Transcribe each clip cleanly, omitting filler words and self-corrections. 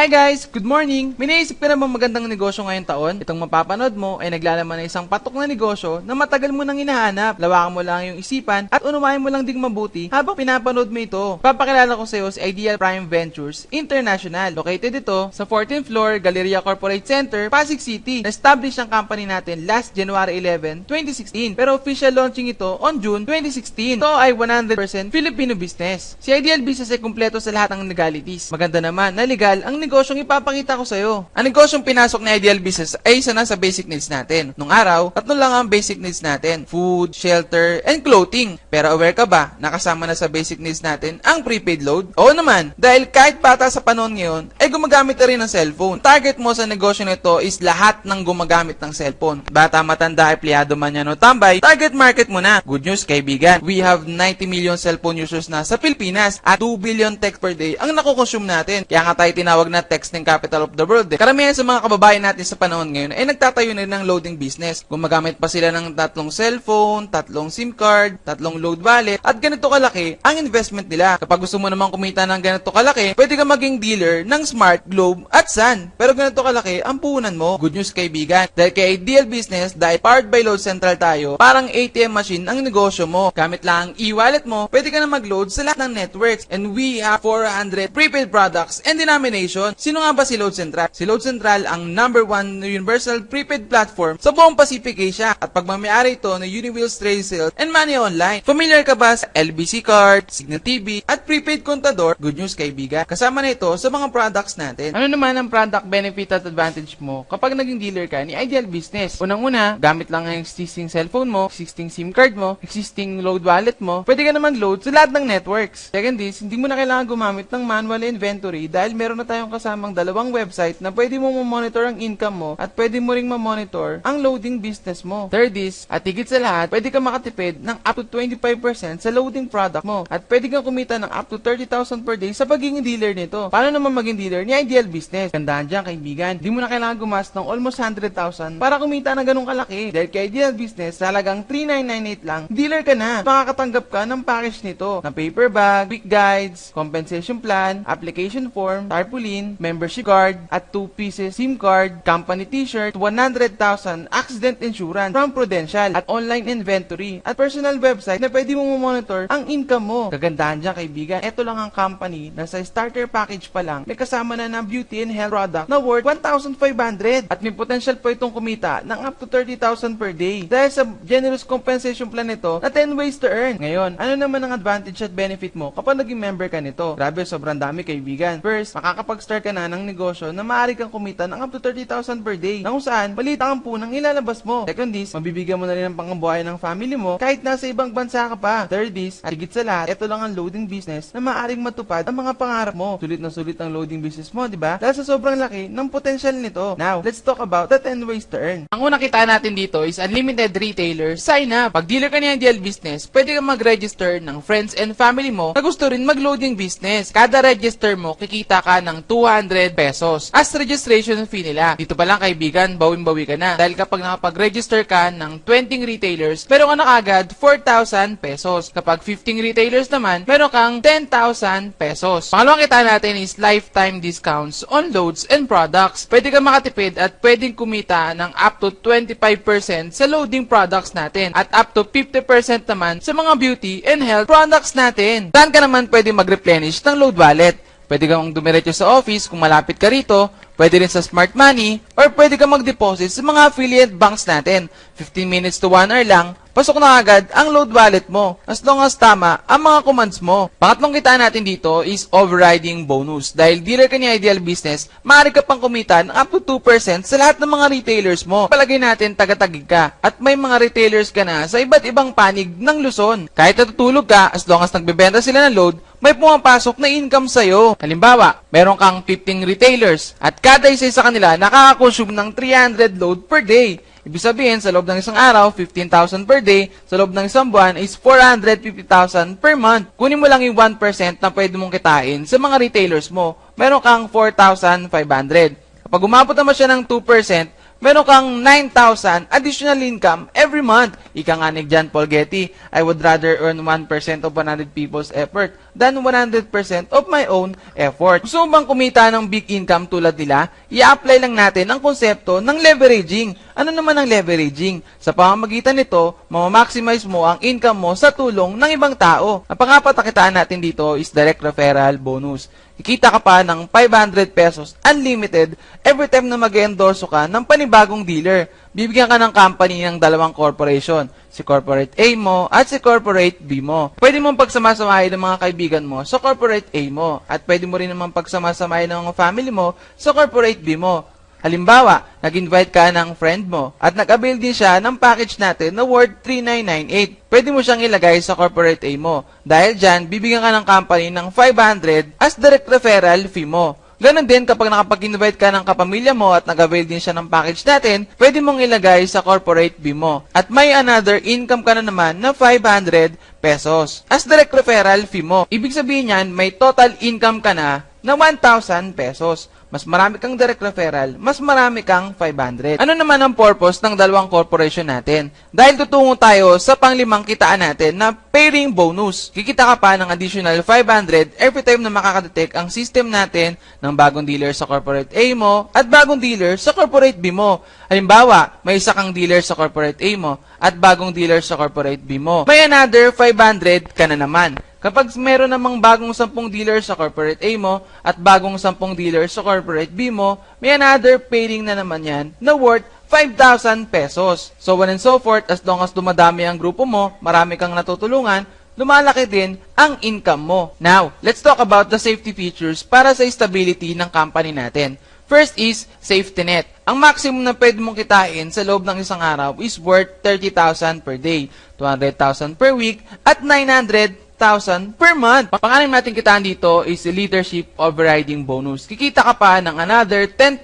Hi guys! Good morning! May naisip ka na bang magandang negosyo ngayong taon? Itong mapapanood mo ay naglalaman ng isang patok na negosyo na matagal mo nang hinahanap. Lawakan mo lang yung isipan at unawain mo lang ding mabuti habang pinapanood mo ito. Papakilala ko sa iyo si Ideal Prime Ventures International. Located ito sa 14th floor, Galleria Corporate Center, Pasig City. Na-establish ang company natin last January 11, 2016. Pero official launching ito on June 2016. Ito ay 100% Filipino business. Si Ideal Business ay kumpleto sa lahat ng legalities. Maganda naman na legal ang negosyong ipapakita ko sa'yo. Ang negosyong pinasok ni Ideal Business ay isa na sa basic needs natin. Nung araw, tatlo lang ang basic needs natin. Food, shelter, and clothing. Pero aware ka ba, nakasama na sa basic needs natin ang prepaid load? Oo naman, dahil kahit bata sa panahon ngayon, ay gumagamit na rin ng cellphone. Target mo sa negosyo nito is lahat ng gumagamit ng cellphone. Bata, matanda, empleyado man yan o tambay, target market mo na. Good news, kaibigan. We have 90 million cellphone users na sa Pilipinas at 2 billion text per day ang nakukonsume natin. Kaya nga tayo tinawag na texting capital of the world. Karamihan sa mga kababayan natin sa panahon ngayon ay nagtatayo na ng loading business. Gumagamit pa sila ng 3 cellphone, 3 SIM card, 3 load wallet, at ganito kalaki ang investment nila. Kapag gusto mo naman kumita ng ganito kalaki, pwede ka maging dealer ng Smart, Globe, at Sun. Pero ganito kalaki ang puhunan mo. Good news, kaibigan. Dahil kay Ideal Business, dahil powered by Load Central tayo, parang ATM machine ang negosyo mo. Gamit lang ang e-wallet mo, pwede ka na mag-load sa lahat ng networks. And we have 400 prepaid products and denomination. Sino nga ba si Load Central? Si Load Central ang #1 universal prepaid platform sa buong Pacific Asia at pagmamayari ito ng Uniwheels Trade Sales and Money Online. Familiar ka ba sa LBC Card, Signal TV, at prepaid kontador? Good news, kaibigan. Kasama na ito sa mga products natin. Ano naman ang product benefit at advantage mo kapag naging dealer ka ni Ideal Business? Unang-una, gamit lang ang existing cellphone mo, existing SIM card mo, existing load wallet mo, pwede ka na mag-load sa lahat ng networks. Second is, hindi mo na kailangan gumamit ng manual inventory dahil meron na tayong kasamang dalawang website na pwede mo monitor ang income mo at pwede mo ring ma-monitor ang loading business mo. Third is, at higit sa lahat, pwede ka makatipid ng up to 25% sa loading product mo at pwede kang kumita ng up to 30,000 per day sa pagiging dealer nito. Paano naman maging dealer ni Ideal Business? Gandaan dyan, kaibigan. Hindi mo na kailangan gumastos ng almost 100,000 para kumita ng ganung kalaki. Dahil kay Ideal Business, talagang 3,998 lang, dealer ka na. Makakatanggap ka ng package nito na paper bag, quick guides, compensation plan, application form, tarpaulin, membership card, at 2 pieces SIM card, company t-shirt, 100,000 accident insurance from Prudential, at online inventory, at personal website na pwede mo monitor ang income mo. Kagandahan dyan, kaibigan. Ito lang ang company na sa starter package pa lang may kasama na ng beauty and health product na worth 1,500 at may potential pa itong kumita ng up to 30,000 per day dahil sa generous compensation plan nito na 10 ways to earn. Ngayon, ano naman ang advantage at benefit mo kapag naging member ka nito? Grabe, sobrang dami, kaibigan. First, makakapag-start ka na ng negosyo na maaari kang kumita ng up to 30,000 per day na kung saan maliit ang punang ilalabas mo. Second is, mabibigyan mo na rin ang pangabuhay ng family mo kahit nasa ibang bansa ka pa. Third is, at higit sa lahat, ito lang ang loading business na maaaring matupad ang mga pangarap mo. Sulit na sulit ang loading business mo, di ba? Dahil sa sobrang laki ng potential nito. Now, let's talk about the 10 ways to earn. Ang unang kita natin dito is unlimited retailers. Sign up! Pag dealer ka ni Ideal Business, pwede kang mag-register ng friends and family mo na gusto rin mag-loading business. Kada register mo, kikita ka ng 200 pesos as registration fee nila. Dito pa lang, kaibigan, bawing-bawi ka na. Dahil kapag nakapag-register ka ng 20 retailers, meron ka na agad 4,000 pesos. Kapag 15 retailers naman, meron kang 10,000 pesos. Pangalawang kita natin is lifetime discounts on loads and products. Pwede kang makatipid at pwedeng kumita ng up to 25% sa loading products natin at up to 50% naman sa mga beauty and health products natin. Saan ka naman pwede mag-replenish ng load wallet? Pwede kang dumiretso sa office kung malapit ka rito, pwede rin sa Smart Money, or pwede kang mag-deposit sa mga affiliate banks natin. 15 minutes to 1 hour lang, pasok na agad ang load wallet mo as long as tama ang mga commands mo. Pangatlong kita natin dito is overriding bonus. Dahil dealer ka ni Ideal Business, maaari ka pang kumita ng up to 2% sa lahat ng mga retailers mo. Palagay natin taga-tagig ka at may mga retailers ka na sa iba't ibang panig ng Luzon. Kahit natutulog ka, as long as nagbebenta sila ng load, may pumapasok na income sa'yo. Halimbawa, meron kang 15 retailers at kada isa sa kanila nakaka-consume ng 300 load per day. Ibig sabihin, sa loob ng isang araw, 15,000 per day. Sa loob ng isang buwan is 450,000 per month. Kunin mo lang yung 1% na pwede mong kitain sa mga retailers mo. Meron kang 4,500. Kapag umabot naman siya ng 2%, meron kang 9,000 additional income every month. Ika nga ni John Paul Getty, I would rather earn 1% of 100 people's effort than 100% of my own effort. Gusto mo bang kumita ng big income tulad nila? I-apply lang natin ang konsepto ng leveraging. Ano naman ang leveraging? Sa pamamagitan nito, mamaximize mo ang income mo sa tulong ng ibang tao. Ang pangapatakitaan natin dito is direct referral bonus. Kikita ka pa ng 500 pesos unlimited every time na mag-endorso ka ng panibagong dealer. Bibigyan ka ng company ng dalawang corporation, si Corporate A mo at si Corporate B mo. Pwede mong pagsamasamahin ng mga kaibigan mo sa Corporate A mo at pwede mo rin naman pagsamasamahin ng mga family mo sa Corporate B mo. Halimbawa, nag-invite ka ng friend mo at nag-avail din siya ng package natin na worth 3998. Pwede mo siyang ilagay sa Corporate A mo. Dahil dyan, bibigyan ka ng company ng 500 as direct referral fee mo. Ganon din kapag nakapag-invite ka ng kapamilya mo at nag-avail din siya ng package natin, pwede mong ilagay sa Corporate B mo. At may another income ka na naman na 500 pesos as direct referral fee mo. Ibig sabihin yan, may total income ka na 1,000 pesos. Mas marami kang direct referral, mas marami kang 500. Ano naman ang purpose ng dalawang corporation natin? Dahil tutungo tayo sa panglimang kitaan natin na pairing bonus. Kikita ka pa ng additional 500 every time na makakadetect ang system natin ng bagong dealer sa Corporate A mo at bagong dealer sa Corporate B mo. Halimbawa, may isa kang dealer sa Corporate A mo at bagong dealer sa Corporate B mo. May another 500 ka na naman. Kapag meron namang bagong 10 dealer sa Corporate A mo at bagong 10 dealer sa Corporate B mo, may another pairing na naman yan na worth 5,000 pesos. So on and so forth, as long as dumadami ang grupo mo, marami kang natutulungan, lumalaki din ang income mo. Now, let's talk about the safety features para sa stability ng company natin. First is safety net. Ang maximum na pwede mong kitain sa loob ng isang araw is worth 30,000 per day, 200,000 per week, at 900,000 per month. Pang-anim natin kitaan dito is leadership overriding bonus. Kikita ka pa ng another 10%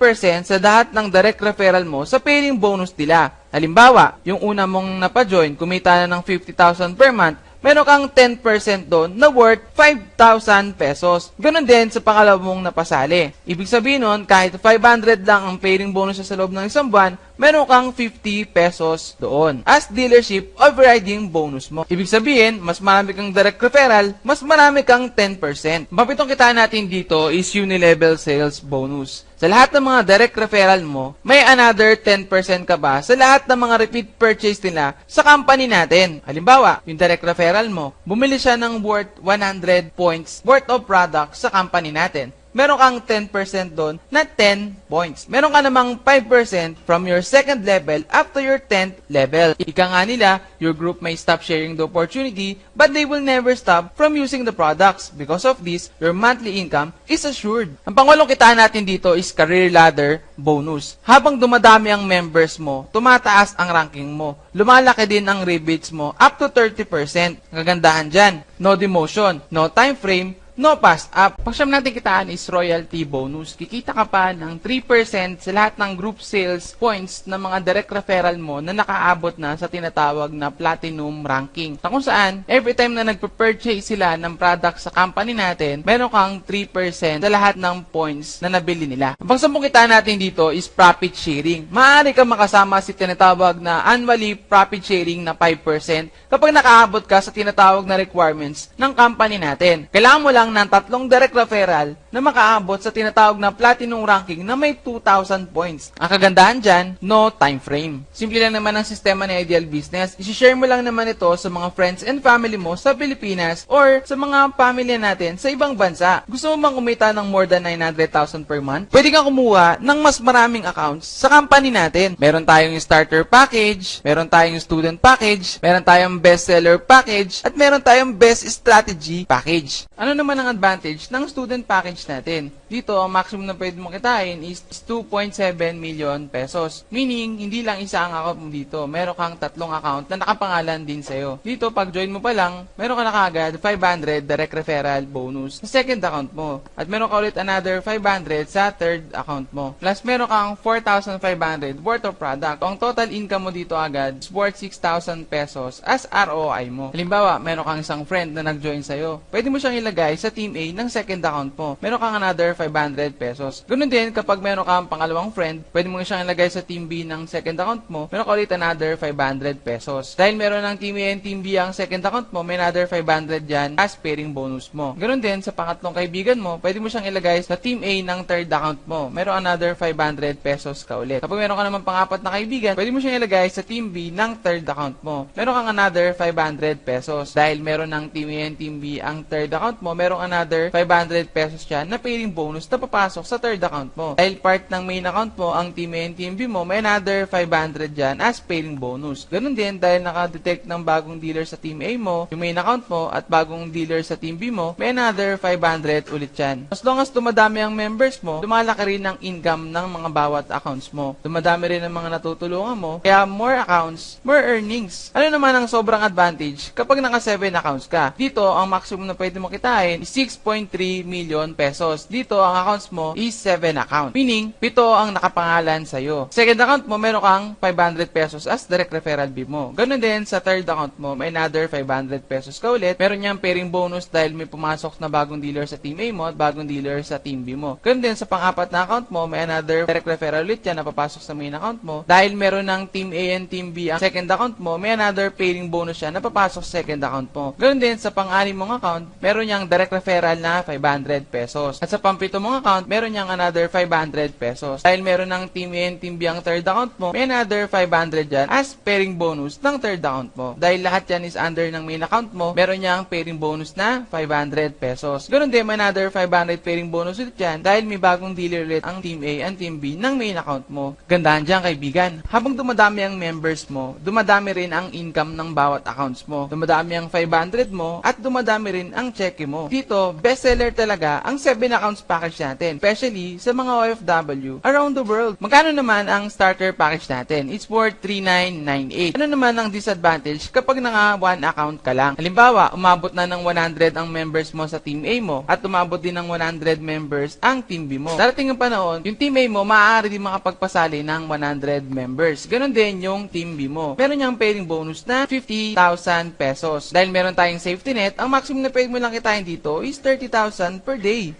sa lahat ng direct referral mo sa pairing bonus nila. Halimbawa, yung una mong napajoin, kumita na ng 50,000 per month, meron kang 10% doon na worth 5,000 pesos. Ganon din sa pangalawa mong napasali. Ibig sabihin nun, kahit 500 lang ang pairing bonus sa loob ng isang buwan, meron kang 50 pesos doon as dealership overriding bonus mo. Ibig sabihin, mas marami kang direct referral, mas marami kang 10%. Mapitong kitaan natin dito is unilevel sales bonus. Sa lahat ng mga direct referral mo, may another 10% ka ba sa lahat ng mga repeat purchase nila sa company natin. Halimbawa, yung direct referral mo, bumili siya ng worth 100 points worth of product sa company natin. Meron kang 10% doon na 10 points. Meron ka namang 5% from your second level up to your 10th level. Ika nga nila, your group may stop sharing the opportunity, but they will never stop from using the products. Because of this, your monthly income is assured. Ang pangulong kitaan natin dito is career ladder bonus. Habang dumadami ang members mo, tumataas ang ranking mo. Lumalaki din ang rebates mo up to 30%. Ang kagandahan dyan, no demotion, no time frame, no pass up. Pagsyam natin kitaan is royalty bonus. Kikita ka pa ng 3% sa lahat ng group sales points ng mga direct referral mo na nakaabot na sa tinatawag na platinum ranking. Na kung saan, every time na nagpa-purchase sila ng product sa company natin, meron kang 3% sa lahat ng points na nabili nila. Ang pagsampung kitaan natin dito is profit sharing. Maaari kang makasama sa tinatawag na annually profit sharing na 5% kapag nakaabot ka sa tinatawag na requirements ng company natin. Kailangan mo lang ng 3 direct referral na makaabot sa tinatawag na platinum ranking na may 2,000 points. Ang kagandahan dyan, no time frame. Simple lang naman ang sistema ni Ideal Business. I-share mo lang naman ito sa mga friends and family mo sa Pilipinas or sa mga pamilya natin sa ibang bansa. Gusto mo bang kumita ng more than 900,000 per month? Pwede kang kumuha ng mas maraming accounts sa company natin. Meron tayong starter package, meron tayong student package, meron tayong bestseller package, at meron tayong best strategy package. Ano naman ang advantage ng student package natin? Dito, ang maximum na pwede mo kitain is 2.7 million pesos. Meaning, hindi lang isa ang account mo dito. Meron kang 3 account na nakapangalan din sa'yo. Dito, pag join mo pa lang, meron ka na kagad 500 direct referral bonus sa second account mo. At meron ka ulit another 500 sa third account mo. Plus, meron kang 4,500 worth of product. Ang total income mo dito agad is worth 6,000 pesos as ROI mo. Halimbawa, meron kang isang friend na nag-join sa'yo. Pwede mo siyang ilagay sa Team A ng second account mo. Meron kang another 500 pesos. Ganun din, kapag meron kang pangalawang friend, pwede mo siyang ilagay sa Team B ng second account mo, meron ka ulit another 500 pesos. Dahil meron ng Team A and Team B ang second account mo, may another 500 dyan as pairing bonus mo. Ganun din, sa pangatlong kaibigan mo, pwede mo siyang ilagay sa Team A ng third account mo, meron another 500 pesos ka ulit. Kapag meron ka naman pang-apat na kaibigan, pwede mo siyang ilagay sa Team B ng third account mo, meron kang another 500 pesos. Dahil meron ng Team A and Team B ang third account mo, merong another 500 pesos siya na pairing bonus na papasok sa third account mo. Dahil part ng main account mo ang Team A and Team B mo, may another 500 dyan as pairing bonus. Ganun din, dahil nakadetect ng bagong dealer sa Team A mo, yung main account mo, at bagong dealer sa Team B mo, may another 500 ulit yan. As long as dumadami ang members mo, lumalaki rin ang income ng mga bawat accounts mo. Dumadami rin ang mga natutulungan mo, kaya more accounts, more earnings. Ano naman ang sobrang advantage kapag naka 7 accounts ka? Dito, ang maximum na pwede mo kitain is 6.3 million pesos. Dito, ang accounts mo is 7 accounts. Meaning, 7 ang nakapangalan sa'yo. Second account mo, meron kang 500 pesos as direct referral fee mo. Ganun din, sa third account mo, may another 500 pesos ka ulit. Meron niyang pairing bonus dahil may pumasok na bagong dealer sa Team A mo at bagong dealer sa Team B mo. Ganun din, sa pang-apat na account mo, may another direct referral ulit yan na papasok sa main account mo. Dahil meron ng Team A and Team B ang second account mo, may another pairing bonus yan na papasok sa second account mo. Ganun din, sa pang-anim mong account, meron niyang direct referral na 500 pesos. At sa pang-pito mong account, meron niyang another 500 pesos. Dahil meron ng Team A and Team B ang third account mo, may another 500 dyan as pairing bonus ng third account mo. Dahil lahat yan is under ng main account mo, meron niyang pairing bonus na 500 pesos. Ganun din, may another 500 pairing bonus ulit dyan dahil may bagong dealer ulit ang Team A and Team B ng main account mo. Gandahan dyan, kaibigan. Habang dumadami ang members mo, dumadami rin ang income ng bawat accounts mo. Dumadami ang 500 mo at dumadami rin ang cheque mo. Dito, bestseller talaga ang 7 accounts package natin, especially sa mga OFW around the world. Magkano naman ang starter package natin? It's worth 3,998. Ano naman ang disadvantage kapag naka 1 account ka lang? Halimbawa, umabot na ng 100 ang members mo sa Team A mo at umabot din ng 100 members ang Team B mo. Darating ang panahon, yung Team A mo maaari din makapagpasali ng 100 members. Ganon din yung Team B mo. Meron niyang pairing bonus na 50,000 pesos. Dahil meron tayong safety net, ang maximum na pwede mo lang kitain dito is 30,000 per day.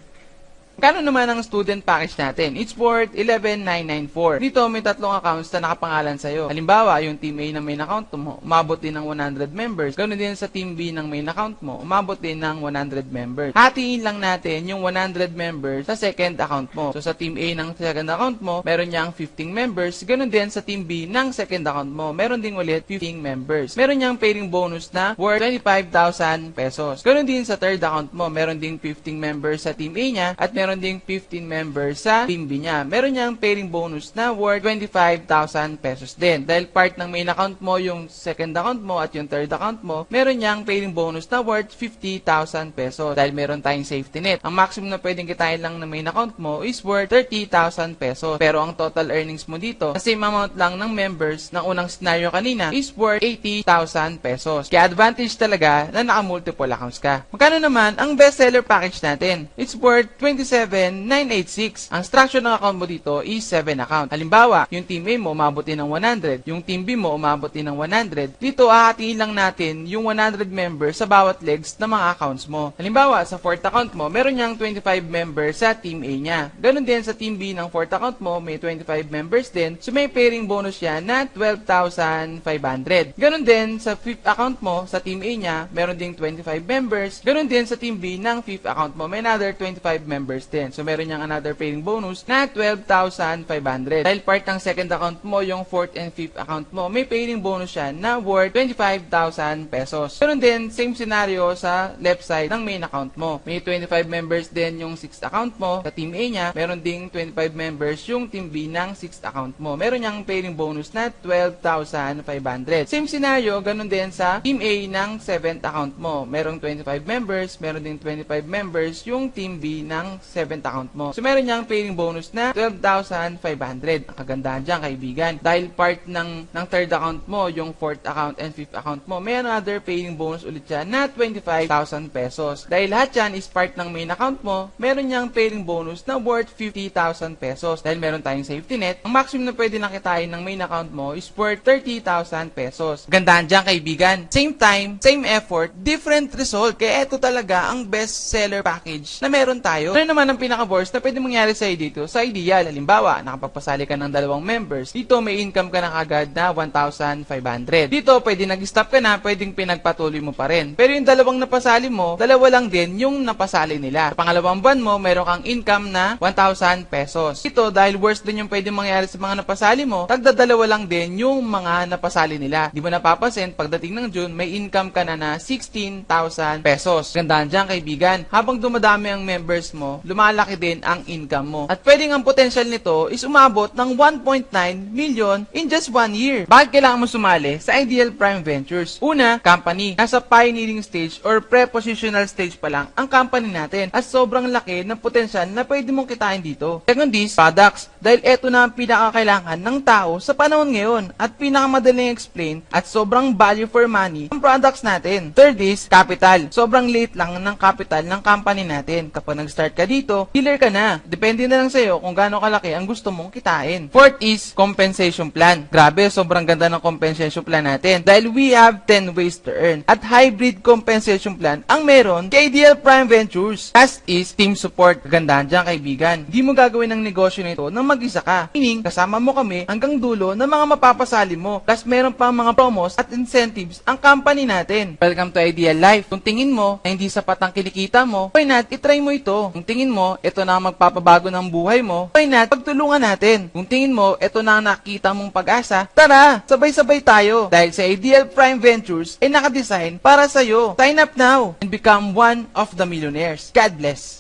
Kano naman ang student package natin? It's worth 11,994. Dito may tatlong accounts na nakapangalan sa'yo. Halimbawa, yung Team A ng main account mo, umabot din ng 100 members. Ganoon din sa Team B ng main account mo, umabot din ng 100 members. Hatiin lang natin yung 100 members sa second account mo. So sa Team A ng second account mo, meron niyang 15 members. Ganoon din sa Team B ng second account mo, meron din ulit 15 members. Meron niyang pairing bonus na worth 25,000 pesos. Ganoon din sa third account mo, meron ding 15 members sa Team A niya at meron ding 15 members sa Team B niya. Meron niyang pairing bonus na worth 25,000 pesos din. Dahil part ng main account mo, yung second account mo at yung third account mo, meron niyang pairing bonus na worth 50,000 pesos. Dahil meron tayong safety net. Ang maximum na pwedeng kitain lang ng main account mo is worth 30,000 pesos. Pero ang total earnings mo dito, sa same amount lang ng members ng unang scenario kanina, is worth 80,000 pesos. Kaya advantage talaga na naka-multiple accounts ka. Magkano naman ang bestseller package natin? It's worth 27,986. Ang structure ng account mo dito is 7 account. Halimbawa, yung Team A mo umabot din ng 100, yung Team B mo umabot din ng 100. Dito, hahatiin lang natin yung 100 members sa bawat legs ng mga accounts mo. Halimbawa, sa 4th account mo, meron niyang 25 members sa Team A niya. Ganon din sa Team B ng 4th account mo, may 25 members din. So, may pairing bonus yan na 12,500. Ganon din sa 5th account mo, sa Team A niya, meron ding 25 members. Ganon din sa Team B ng 5th account mo, may another 25 members din. So, meron niyang another pairing bonus na 12,500. Dahil part ng second account mo, yung 4th and 5th account mo, may pairing bonus yan na worth 25,000 pesos. Meron din, same scenario sa left side ng main account mo. May 25 members din yung 6th account mo. Sa Team A niya, meron ding 25 members yung Team B ng 6th account mo. Meron niyang pairing bonus na 12,500. Same scenario, ganun din sa Team A ng 7th account mo. Merong 25 members, meron ding 25 members yung Team B ng 7th account mo. So, meron niyang pairing bonus na 12,500. Ang kagandahan dyan, kaibigan. Dahil part ng third account mo, yung 4th account and 5th account mo, may another pairing bonus ulit dyan na 25,000 pesos. Dahil lahat yan is part ng main account mo, meron niyang pairing bonus na worth 50,000 pesos. Dahil meron tayong safety net, ang maximum na pwede nakitain ng main account mo is worth 30,000 pesos. Gandahan dyan, kaibigan. Same time, same effort, different result. Kaya ito talaga ang best seller package na meron tayo. Ano naman naman ang pinaka-worst na pwede mangyari sa'yo dito sa ideal. Halimbawa, nakapagpasali ka ng 2 members. Dito may income ka na kagad na 1,500. Dito pwede nag-stop ka na, pwedeng pinagpatuloy mo pa rin. Pero yung 2 napasali mo, 2 lang din yung napasali nila. Sa pangalawang buwan mo, meron kang income na 1,000 pesos. Dito, dahil worst din yung pwede mangyari sa mga napasali mo, tagda 2 lang din yung mga napasali nila. Di mo napapansin, pagdating ng June, may income ka na 16,000 pesos. Gandaan dyan, kaibigan. Habang dumadami ang members mo, lumalaki din ang income mo. At pwedeng ang potential nito is umabot ng 1.9 million in just 1 year. Bakit kailangan mo sumali sa Ideal Prime Ventures? Una, company. Nasa pioneering stage or pre-positional stage pa lang ang company natin at sobrang laki ng potential na pwede mong kitain dito. Second is, products. Dahil eto na ang pinakakailangan ng tao sa panahon ngayon at pinakamadaling explain at sobrang value for money ang products natin. Third is, capital. Sobrang liit lang ng capital ng company natin. Kapag nag-start ka dito, dealer ka na. Depende na lang sa'yo kung gaano kalaki ang gusto mong kitain. Fourth is, compensation plan. Grabe, sobrang ganda ng compensation plan natin. Dahil we have 10 ways to earn. At hybrid compensation plan ang meron kay Ideal Prime Ventures. Last is, team support. Kagandahan dyan, kaibigan. Di mo gagawin ang negosyo nito nang mag-isa ka. Meaning, kasama mo kami hanggang dulo ng mga mapapasali mo. Plus, meron pa mga promos at incentives ang company natin. Welcome to Ideal Life. Kung tingin mo na hindi sapat ang kinikita mo, why not, itry mo ito. Kung tingin mo, ito na ang magpapabago ng buhay mo, why not, pagtulungan natin. Kung tingin mo, ito na ang nakikita mong pag-asa, tara, sabay-sabay tayo. Dahil sa Ideal Prime Ventures ay nakadesign para sa'yo. Sign up now and become one of the millionaires. God bless.